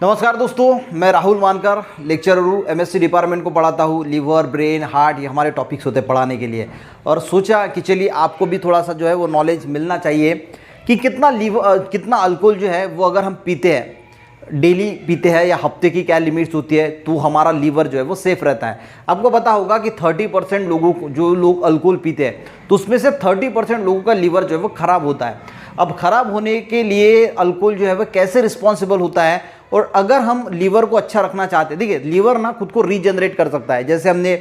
नमस्कार दोस्तों, मैं राहुल मानकर लेक्चरर हूँ। एमएससी डिपार्टमेंट को पढ़ाता हूँ। लीवर, ब्रेन, हार्ट ये हमारे टॉपिक्स होते हैं पढ़ाने के लिए। और सोचा कि चलिए आपको भी थोड़ा सा जो है वो नॉलेज मिलना चाहिए कि कितना अल्कोहल जो है वो अगर हम पीते हैं, डेली पीते हैं या हफ्ते की क्या लिमिट्स होती है, तो हमारा लीवर जो है वो सेफ़ रहता है। आपको पता होगा कि 30% लोगों को, जो लोग अल्कोहल पीते हैं, तो उसमें से 30% लोगों का लीवर जो है वो ख़राब होता है। अब ख़राब होने के लिए अल्कोहल जो है वो कैसे रिस्पॉन्सिबल होता है, और अगर हम लीवर को अच्छा रखना चाहते हैं, देखिए लीवर ना खुद को रीजनरेट कर सकता है। जैसे हमने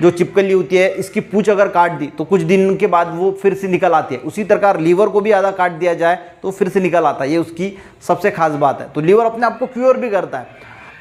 जो छिपकली होती है, इसकी पूंछ अगर काट दी तो कुछ दिन के बाद वो फिर से निकल आती है। उसी प्रकार लीवर को भी आधा काट दिया जाए तो फिर से निकल आता है। ये उसकी सबसे खास बात है। तो लीवर अपने आप को क्योर भी करता है,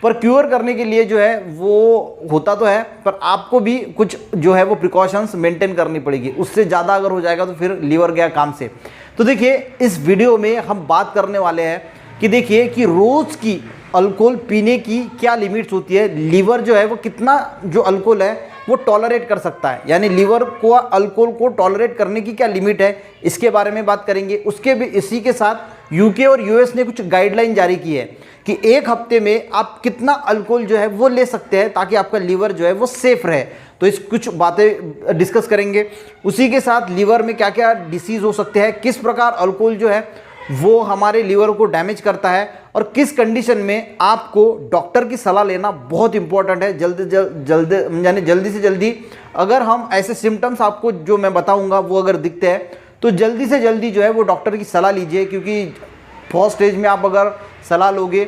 पर क्योर करने के लिए जो है वो होता तो है, पर आपको भी कुछ जो है वो प्रिकॉशंस मेंटेन करनी पड़ेगी। उससे ज़्यादा अगर हो जाएगा तो फिर लीवर गया काम से। तो देखिए इस वीडियो में हम बात करने वाले हैं कि देखिए कि रोज़ की अल्कोहल पीने की क्या लिमिट्स होती है। लीवर जो है वो कितना जो अल्कोहल है वो टॉलरेट कर सकता है, यानी लीवर को अल्कोहल को टॉलरेट करने की क्या लिमिट है, इसके बारे में बात करेंगे। उसके भी इसी के साथ यूके और यूएस ने कुछ गाइडलाइन जारी की है कि एक हफ्ते में आप कितना अल्कोहल जो है वो ले सकते हैं ताकि आपका लीवर जो है वो सेफ रहे। तो इस कुछ बातें डिस्कस करेंगे। उसी के साथ लीवर में क्या क्या डिसीज़ हो सकते हैं, किस प्रकार अल्कोहल जो है वो हमारे लीवर को डैमेज करता है, और किस कंडीशन में आपको डॉक्टर की सलाह लेना बहुत इंपॉर्टेंट है। जल्दी से जल्दी अगर हम ऐसे सिम्टम्स आपको जो मैं बताऊंगा वो अगर दिखते हैं तो जल्दी से जल्दी जो है वो डॉक्टर की सलाह लीजिए, क्योंकि फर्स्ट स्टेज में आप अगर सलाह लोगे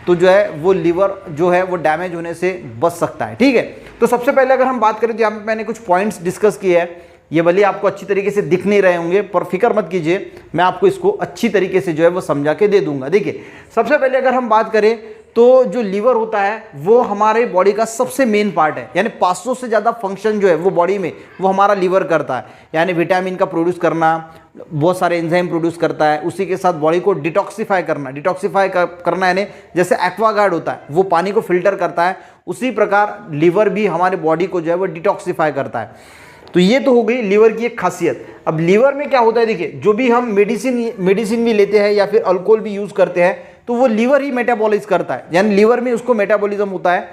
तो जो है वो लीवर जो है वो डैमेज होने से बच सकता है। ठीक है, तो सबसे पहले अगर हम बात करें तो यहाँ पे मैंने कुछ पॉइंट्स डिस्कस किए हैं। ये भले आपको अच्छी तरीके से दिख नहीं रहे होंगे, पर फिक्र मत कीजिए, मैं आपको इसको अच्छी तरीके से जो है वो समझा के दे दूंगा। देखिए सबसे पहले अगर हम बात करें तो जो लीवर होता है वो हमारे बॉडी का सबसे मेन पार्ट है, यानी 500 से ज़्यादा फंक्शन जो है वो बॉडी में वो हमारा लीवर करता है। यानी विटामिन का प्रोड्यूस करना, बहुत सारे एंजाइम प्रोड्यूस करता है। उसी के साथ बॉडी को डिटॉक्सिफाई करना यानी जैसे एक्वागार्ड होता है वो पानी को फिल्टर करता है, उसी प्रकार लीवर भी हमारे बॉडी को जो है वो डिटॉक्सिफाई करता है। तो ये तो हो गई लीवर की एक खासियत। अब लीवर में क्या होता है, देखिए जो भी हम मेडिसिन भी लेते हैं या फिर अल्कोहल भी यूज़ करते हैं तो वो लीवर ही मेटाबॉलाइज करता है, यानी लीवर में उसको मेटाबॉलिज्म होता है।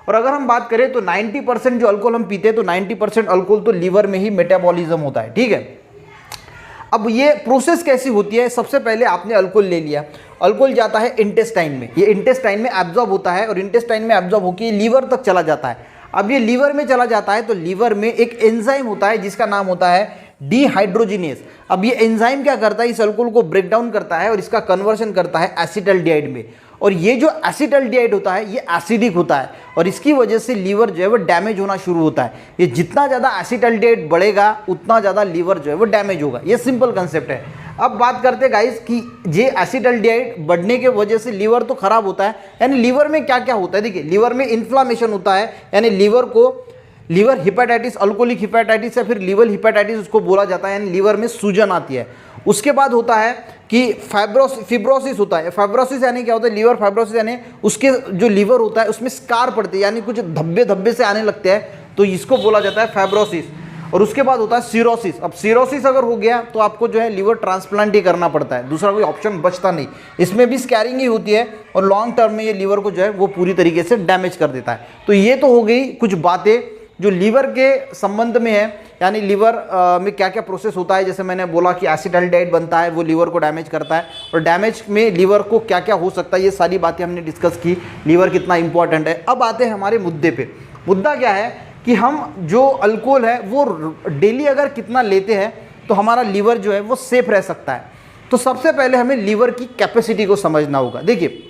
और अगर हम बात करें तो 90% जो अल्कोहल हम पीते हैं तो 90% अल्कोहल तो लीवर में ही मेटाबॉलिज्म होता है। ठीक है, अब ये प्रोसेस कैसी होती है। सबसे पहले आपने अल्कोहल ले लिया, अल्कोहल जाता है इंटेस्टाइन में, ये इंटेस्टाइन में एब्जॉर्ब होता है और इंटेस्टाइन में एब्जॉर्ब होकर लीवर तक चला जाता है। अब ये लीवर में चला जाता है तो लीवर में एक एंजाइम होता है जिसका नाम होता है डिहाइड्रोजिनेज। अब ये एंजाइम क्या करता है, इस अल्कोहल को ब्रेक डाउन करता है और इसका कन्वर्शन करता है एसिटाल्डिहाइड में। और ये जो एसिटाल्डिहाइड होता है ये एसिडिक होता है और इसकी वजह से लीवर जो है वो डैमेज होना शुरू होता है। ये जितना ज़्यादा एसिटाल्डिहाइड बढ़ेगा उतना ज़्यादा लीवर जो है वो डैमेज होगा। ये सिंपल कंसेप्ट है। अब बात करते हैं गाइस कि ये एसिटाल्डिहाइड बढ़ने के वजह से लीवर तो खराब होता है, यानी लीवर में क्या क्या होता है। देखिए लीवर में इन्फ्लामेशन होता है, यानी लीवर हिपेटाइटिस, अल्कोहलिक हिपेटाइटिस या फिर लीवर हिपेटाइटिस उसको बोला जाता है, यानी लीवर में सूजन आती है। उसके बाद होता है कि फिब्रोसिस होता है। फाइब्रोसिस यानी क्या होता है, लीवर फाइब्रोसिस यानी उसके जो लीवर होता है उसमें स्कार पड़ते हैं, यानी कुछ धब्बे धब्बे से आने लगते हैं, तो इसको बोला जाता है फाइब्रोसिस। और उसके बाद होता है सीरोसिस। अब सीरोसिस अगर हो गया तो आपको जो है लीवर ट्रांसप्लांट ही करना पड़ता है, दूसरा कोई ऑप्शन बचता नहीं। इसमें भी स्कैरिंग ही होती है और लॉन्ग टर्म में ये लीवर को जो है वो पूरी तरीके से डैमेज कर देता है। तो ये तो हो गई कुछ बातें जो लीवर के संबंध में है, यानी लीवर में क्या क्या प्रोसेस होता है। जैसे मैंने बोला कि एसिटाल्डिहाइड बनता है, वो लीवर को डैमेज करता है, और डैमेज में लीवर को क्या क्या हो सकता है, ये सारी बातें हमने डिस्कस की, लीवर कितना इंपॉर्टेंट है। अब आते हैं हमारे मुद्दे पे। मुद्दा क्या है कि हम जो अल्कोहल है वो डेली अगर कितना लेते हैं तो हमारा लीवर जो है वो सेफ रह सकता है। तो सबसे पहले हमें लीवर की कैपेसिटी को समझना होगा। देखिए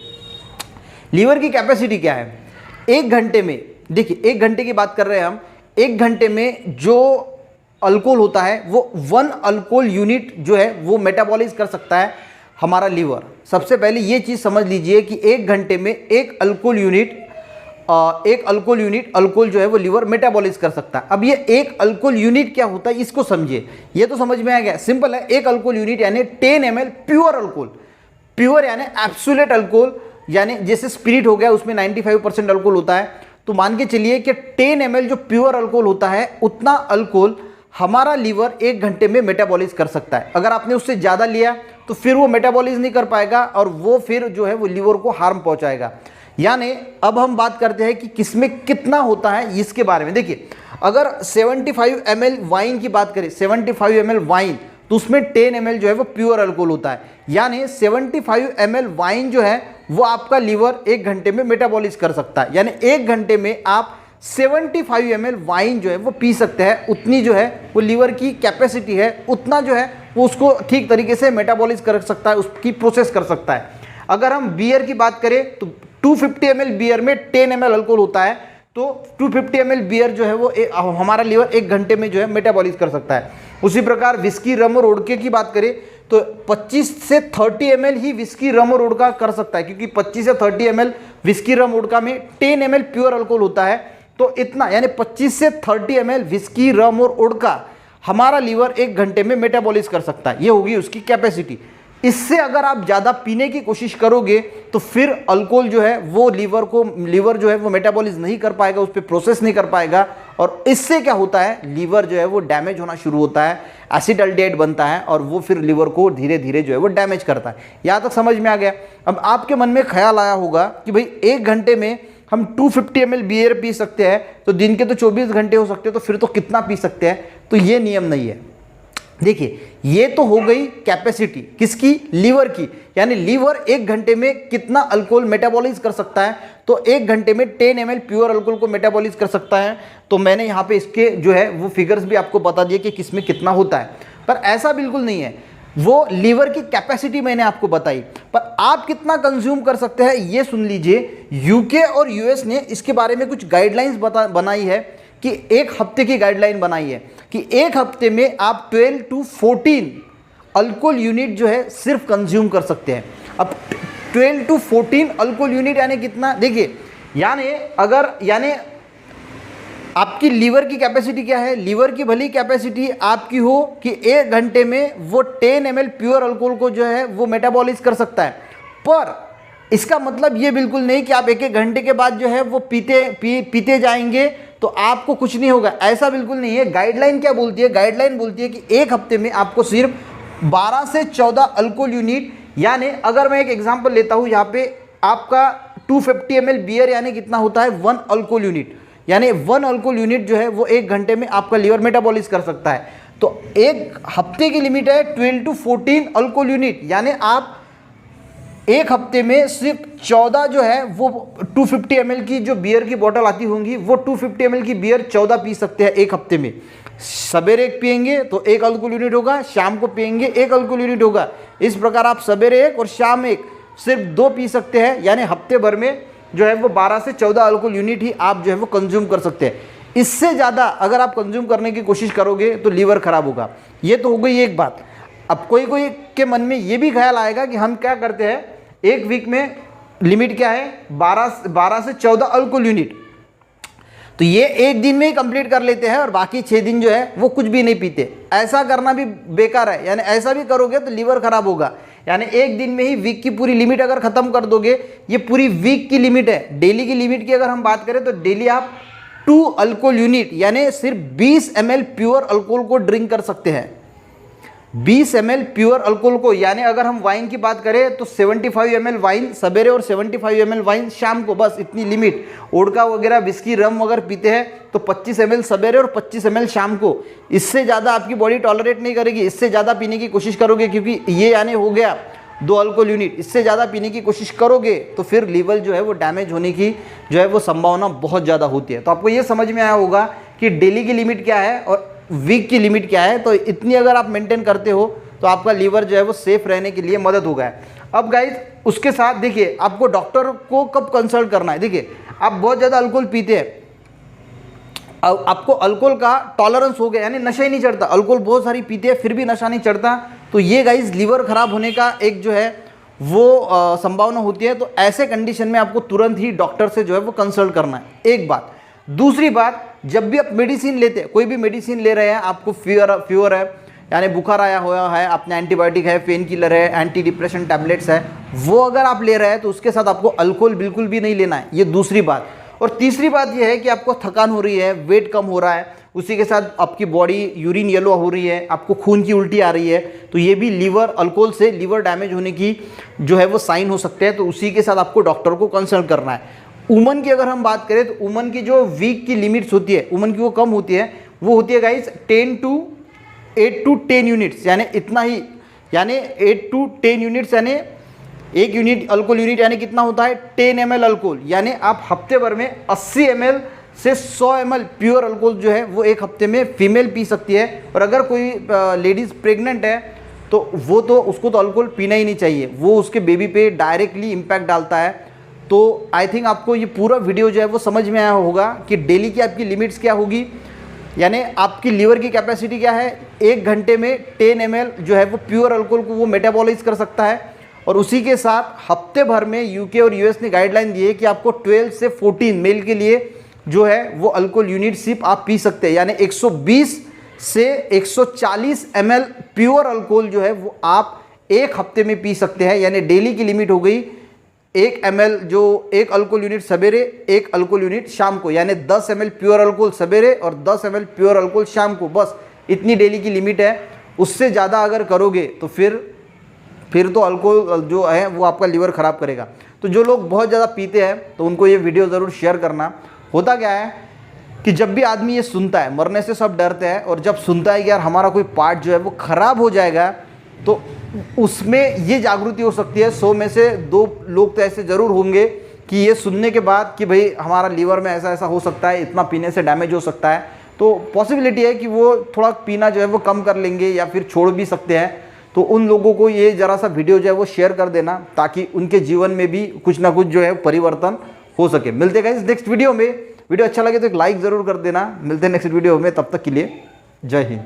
लीवर की कैपेसिटी क्या है, एक घंटे में, देखिए एक घंटे की बात कर रहे हैं हम, एक घंटे में जो अल्कोहल होता है वो 1 अल्कोहल यूनिट जो है वो मेटाबॉलाइज कर सकता है हमारा लीवर। सबसे पहले ये चीज़ समझ लीजिए कि एक घंटे में एक अल्कोहल यूनिट अल्कोहल जो है वो लीवर मेटाबॉलाइज कर सकता है। अब ये एक अल्कोहल यूनिट क्या होता है इसको समझिए, ये तो समझ में आ गया, सिंपल है। एक अल्कोहल यूनिट यानी 10 ml प्योर अल्कोहल, प्योर यानी एब्सोल्यूट अल्कोहल, यानी जैसे स्पिरिट हो गया उसमें 95% अल्कोहल होता है। तो मान के चलिए कि 10 ml जो प्योर अल्कोहल होता है उतना अल्कोहल हमारा लीवर एक घंटे में मेटाबॉलाइज कर सकता है। अगर आपने उससे ज़्यादा लिया तो फिर वो मेटाबॉलाइज नहीं कर पाएगा और वो फिर जो है वो लीवर को हार्म पहुंचाएगा। यानी अब हम बात करते हैं कि किसमें कितना होता है इसके बारे में। देखिए अगर 75 ml वाइन की बात करें, 75 ml वाइन, तो उसमें 10 ml जो है वो प्योर अल्कोहल होता है। यानी 75 ml वाइन जो है वो आपका लीवर 1 घंटे में मेटाबॉलिज कर सकता है। यानी 1 घंटे में आप 75 ml वाइन जो है वो पी सकते हैं। उतनी जो है वो लीवर की कैपेसिटी है, उतना जो है वो उसको ठीक तरीके से मेटाबॉलिज कर सकता है, उसकी प्रोसेस कर सकता है। अगर हम बियर की बात करें तो 250 ml बियर में 10 ml अल्कोहल होता है, तो 250 ml बियर जो है वो हमारा लीवर 1 घंटे में जो है मेटाबॉलिज कर सकता है। उसी प्रकार विस्की, रम और वोडका की बात करें तो 25 से 30 ml ही विस्की, रम और वोडका कर सकता है, क्योंकि 25 से 30 ml विस्की, रम, वोडका में 10 ml प्योर अल्कोहल होता है। तो इतना यानी 25 से 30 ml विस्की, रम और वोडका हमारा लीवर 1 घंटे में मेटाबॉलिज कर सकता है। ये होगी उसकी कैपेसिटी। इससे अगर आप ज़्यादा पीने की कोशिश करोगे तो फिर अल्कोहल जो है वो लीवर जो है वो मेटाबॉलिज नहीं कर पाएगा, उस पर प्रोसेस नहीं कर पाएगा, और इससे क्या होता है, लीवर जो है वो डैमेज होना शुरू होता है, एसिडल्डेट बनता है और वो फिर लीवर को धीरे धीरे जो है वो डैमेज करता है। यहाँ तक समझ में आ गया। अब आपके मन में ख्याल आया होगा कि भाई 1 घंटे में हम 250 ml बियर पी सकते हैं, तो दिन के तो 24 घंटे हो सकते हैं, तो फिर तो कितना पी सकते हैं? तो ये नियम नहीं है। देखिए ये तो हो गई कैपेसिटी किसकी, लीवर की। यानी लीवर 1 घंटे में कितना अल्कोहल मेटाबॉलाइज कर सकता है, तो 1 घंटे में 10 ml प्योर अल्कोहल को मेटाबॉलाइज कर सकता है। तो मैंने यहाँ पे इसके जो है वो फिगर्स भी आपको बता दिए कि किसमें कितना होता है, पर ऐसा बिल्कुल नहीं है। वो लीवर की कैपेसिटी मैंने आपको बताई, पर आप कितना कंज्यूम कर सकते हैं ये सुन लीजिए। यूके और यूएस ने इसके बारे में कुछ गाइडलाइंस बनाई है कि 1 हफ्ते की गाइडलाइन बनाई है कि 1 हफ्ते में आप 12 to 14 अल्कोहल यूनिट जो है सिर्फ कंज्यूम कर सकते हैं। अब 12 to 14 अल्कोहल यूनिट यानी कितना, देखिए यानी आपकी लीवर की कैपेसिटी क्या है। लीवर की भली कैपेसिटी आपकी हो कि 1 घंटे में वो 10 ml प्योर अल्कोहल को जो है वो मेटाबॉलाइज कर सकता है, पर इसका मतलब ये बिल्कुल नहीं कि आप 1-1 घंटे के बाद जो है वो पीते जाएंगे तो आपको कुछ नहीं होगा, ऐसा बिल्कुल नहीं है। गाइडलाइन क्या बोलती है, गाइडलाइन बोलती है कि 1 हफ्ते में आपको सिर्फ 12 से 14 अल्कोहल यूनिट, यानी अगर मैं एक एग्जांपल लेता हूँ, यहाँ पे आपका 250 ml बियर यानी कितना होता है 1 अल्कोहल यूनिट, यानी 1 अल्कोहल यूनिट जो है वो 1 घंटे में आपका लीवर मेटाबॉलिज कर सकता है। तो 1 हफ्ते की लिमिट है 12 to 14 अल्कोहल यूनिट, यानी आप 1 हफ्ते में सिर्फ 14 जो है वो 250 ml की जो बियर की बोतल आती होंगी वो 250 ml की बियर 14 पी सकते हैं 1 हफ्ते में। सवेरे 1 पियेंगे तो 1 अल्कोहल यूनिट होगा, शाम को पियेंगे 1 अल्कोहल यूनिट होगा। इस प्रकार आप सवेरे 1 और शाम 1 सिर्फ 2 पी सकते हैं, यानी हफ्ते भर में जो है वो 12 से 14 अल्कोहल यूनिट ही आप जो है वो कंज्यूम कर सकते हैं। इससे ज़्यादा अगर आप कंज्यूम करने की कोशिश करोगे तो लीवर खराब होगा। ये तो हो गई एक बात। अब कोई के मन में ये भी ख्याल आएगा कि हम क्या करते हैं, 1 वीक में लिमिट क्या है 12 से 14 अल्कोहल यूनिट, तो ये 1 दिन में ही कंप्लीट कर लेते हैं और बाकी 6 दिन जो है वो कुछ भी नहीं पीते। ऐसा करना भी बेकार है, यानी ऐसा भी करोगे तो लीवर खराब होगा। यानी 1 दिन में ही वीक की पूरी लिमिट अगर खत्म कर दोगे, ये पूरी वीक की लिमिट है। डेली की लिमिट की अगर हम बात करें तो डेली आप 2 अल्कोहल यूनिट यानी सिर्फ 20 ml प्योर अल्कोहल को ड्रिंक कर सकते हैं। 20 ml प्योर अल्कोहल को, यानी अगर हम वाइन की बात करें तो 75 ml वाइन सवेरे और 75 ml वाइन शाम को, बस इतनी लिमिट। वोडका वगैरह, विस्की, रम अगर पीते हैं तो 25 ml सवेरे और 25 ml शाम को। इससे ज़्यादा आपकी बॉडी टॉलरेट नहीं करेगी, इससे ज़्यादा पीने की कोशिश करोगे, क्योंकि ये यानी हो गया 2 अल्कोहल यूनिट। इससे ज़्यादा पीने की कोशिश करोगे तो फिर लीवर जो है वो डैमेज होने की जो है वो संभावना बहुत ज़्यादा होती है। तो आपको ये समझ में आया होगा कि डेली की लिमिट क्या है और वीक की लिमिट क्या है। तो इतनी अगर आप मेंटेन करते हो तो आपका लीवर जो है वो सेफ रहने के लिए मदद होगा। अब गाइज उसके साथ देखिए आपको डॉक्टर को कब कंसल्ट करना है। देखिए आप बहुत ज़्यादा अल्कोहल पीते हैं, अब आपको अल्कोहल का टॉलरेंस हो गया, यानी नशा ही नहीं चढ़ता, अल्कोहल बहुत सारी पीते हैं फिर भी नशा नहीं चढ़ता, तो ये गाइज लीवर खराब होने का एक जो है वो संभावना होती है। तो ऐसे कंडीशन में आपको तुरंत ही डॉक्टर से जो है वो कंसल्ट करना है, एक बात। दूसरी बात, जब भी आप मेडिसिन लेते हैं, कोई भी मेडिसिन ले रहे हैं, आपको फीवर है यानी बुखार आया हुआ है, अपने एंटीबायोटिक है, पेन किलर है, एंटी डिप्रेशन टैबलेट्स है, वो अगर आप ले रहे हैं तो उसके साथ आपको अल्कोहल बिल्कुल भी नहीं लेना है, ये दूसरी बात। और तीसरी बात ये है कि आपको थकान हो रही है, वेट कम हो रहा है, उसी के साथ आपकी बॉडी यूरिन येलो हो रही है, आपको खून की उल्टी आ रही है, तो ये भी लीवर अल्कोहल से लीवर डैमेज होने की जो है वो साइन हो सकते हैं। तो उसी के साथ आपको डॉक्टर को कंसल्ट करना है। वुमन की अगर हम बात करें तो वुमन की जो वीक की लिमिट्स होती है वुमन की वो कम होती है, वो होती है गाइस 8 to 10 यूनिट्स, यानी इतना ही, यानी 8 to 10 यूनिट्स, यानी 1 यूनिट अल्कोहल यूनिट यानी कितना होता है 10 ml अल्कोहल, यानी आप हफ्ते भर में 80 ml से 100 ml प्योर अल्कोहल जो है वो एक हफ्ते में फीमेल पी सकती है। और अगर कोई लेडीज़ प्रेग्नेंट है तो वो तो उसको तो अल्कोहल पीना ही नहीं चाहिए, वो उसके बेबी पे डायरेक्टली इम्पैक्ट डालता है। तो आई थिंक आपको ये पूरा वीडियो जो है वो समझ में आया होगा कि डेली की आपकी लिमिट्स क्या होगी, यानी आपकी लीवर की कैपेसिटी क्या है, 1 घंटे में 10 ml जो है वो प्योर अल्कोहल को वो मेटाबॉलाइज कर सकता है। और उसी के साथ हफ्ते भर में यूके और यूएस ने गाइडलाइन दी है कि आपको 12 से 14 मेल के लिए जो है वो अल्कोहल यूनिट सिर्फ आप पी सकते हैं, यानी 120 से 140 ml प्योर अल्कोहल जो है वो आप एक हफ्ते में पी सकते हैं। यानी डेली की लिमिट हो गई 1 ml, जो 1 अल्कोहल यूनिट सवेरे, 1 अल्कोहल यूनिट शाम को, यानी 10 ml प्योर अल्कोहल सवेरे और 10 ml प्योर अल्कोहल शाम को, बस इतनी डेली की लिमिट है। उससे ज़्यादा अगर करोगे तो फिर तो अल्कोहल जो है वो आपका लीवर ख़राब करेगा। तो जो लोग बहुत ज़्यादा पीते हैं तो उनको ये वीडियो ज़रूर शेयर करना। होता क्या है कि जब भी आदमी ये सुनता है, मरने से सब डरते हैं, और जब सुनता है कि यार हमारा कोई पार्ट जो है वो ख़राब हो जाएगा, तो उसमें ये जागृति हो सकती है। 100 में से 2 लोग तो ऐसे ज़रूर होंगे कि ये सुनने के बाद कि भाई हमारा लीवर में ऐसा ऐसा हो सकता है, इतना पीने से डैमेज हो सकता है, तो पॉसिबिलिटी है कि वो थोड़ा पीना जो है वो कम कर लेंगे या फिर छोड़ भी सकते हैं। तो उन लोगों को ये ज़रा सा वीडियो जो है वो शेयर कर देना, ताकि उनके जीवन में भी कुछ ना कुछ जो है परिवर्तन हो सके। मिलते हैं गाइस नेक्स्ट वीडियो में। वीडियो अच्छा लगे तो एक लाइक ज़रूर कर देना। मिलते हैं नेक्स्ट वीडियो में, तब तक के लिए जय हिंद।